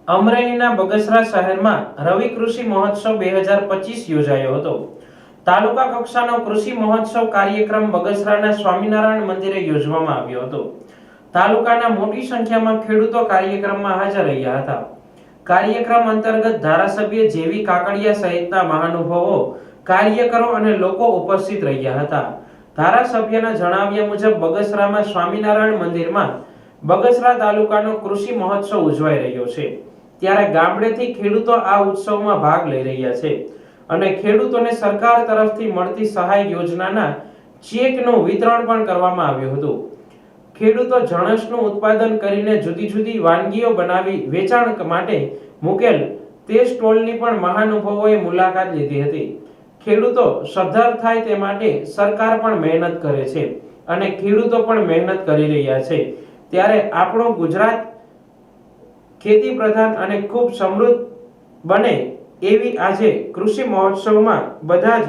અમરેલીના બગસરા શહેરમાં રવિ કૃષિ મહોત્સવ 2025 યોજાયો હતો। તાલુકા કક્ષાનો કૃષિ મહોત્સવ કાર્યક્રમ બગસરાના સ્વામિનારાયણ મંદિરે યોજવામાં આવ્યો હતો। તાલુકાના મોટી સંખ્યામાં ખેડૂતો કાર્યક્રમમાં હાજર રહ્યા હતા। કાર્યક્રમ અંતર્ગત ધારાસભ્ય જેવી કાકડિયા સહિતના મહાનુભાવો, કાર્યકરો અને લોકો ઉપસ્થિત રહ્યા હતા। ધારાસભ્યના જણાવ્યા મુજબ બગસરામાં સ્વામિનારાયણ મંદિરમાં બગસરા તાલુકાનો કૃષિ મહોત્સવ ઉજવાઈ રહ્યો છે, ત્યારે ગામડેથી ખેડૂતો આ ઉત્સવમાં ભાગ લઈ રહ્યા છે અને ખેડૂતોને સરકાર તરફથી મળતી સહાય યોજનાના ચેકનું વિતરણ પણ કરવામાં આવ્યું હતું। ખેડૂતો જણસનું ઉત્પાદન કરીને જુદી જુદી વાનગીઓ બનાવી વેચાણ માટે મૂકેલ તે સ્ટોલની પણ મહાનુભાવોએ મુલાકાત લીધી હતી। ખેડૂતો સદ્ધર થાય તે માટે સરકાર પણ મહેનત કરે છે અને ખેડૂતો પણ મહેનત કરી રહ્યા છે, ત્યારે આપણું ગુજરાત ખેતી પ્રધાન અને ખૂબ સમૃદ્ધ બને એવી આજે કૃષિ મહોત્સવમાં બધા જ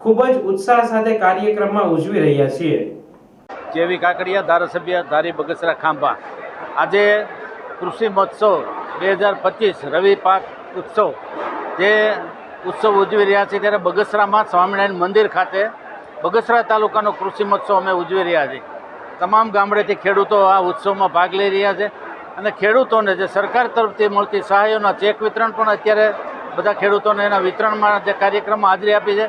ખૂબ જ ઉત્સાહ સાથે કાર્યક્રમમાં ઉજવી રહ્યા છીએ। જેવી કાકડિયા, ધારાસભ્ય ધારી બગસરા ખાંભા, આજે કૃષિ મહોત્સવ 2025 રવિ પાક ઉત્સવ જે ઉત્સવ ઉજવી રહ્યા છે, ત્યારે બગસરામાં સ્વામિનારાયણ મંદિર ખાતે બગસરા તાલુકાનો કૃષિ મહોત્સવ અમે ઉજવી રહ્યા છીએ। તમામ ગામડેથી ખેડૂતો આ ઉત્સવમાં ભાગ લઈ રહ્યા છે અને ખેડૂતોને જે સરકાર તરફથી મળતી સહાયોના ચેક વિતરણ પણ અત્યારે બધા ખેડૂતોને એના વિતરણમાં જે કાર્યક્રમમાં હાજરી આપી છે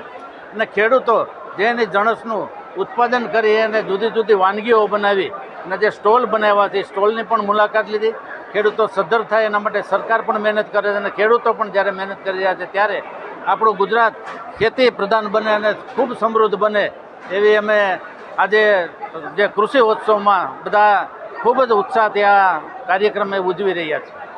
અને ખેડૂતો જેની જણસનું ઉત્પાદન કરી અને જુદી જુદી વાનગીઓ બનાવી અને જે સ્ટોલ બનાવ્યા છે, સ્ટોલની પણ મુલાકાત લીધી। ખેડૂતો સદ્ધર થાય એના માટે સરકાર પણ મહેનત કરે છે અને ખેડૂતો પણ જ્યારે મહેનત કરી રહ્યા છે, ત્યારે આપણું ગુજરાત ખેતી પ્રધાન બને અને ખૂબ સમૃદ્ધ બને એવી અમે આજે જે કૃષિ ઉત્સવમાં બધા ખૂબ જ ઉત્સાહથી આ કાર્યક્રમ ઉજવી રહ્યા છીએ।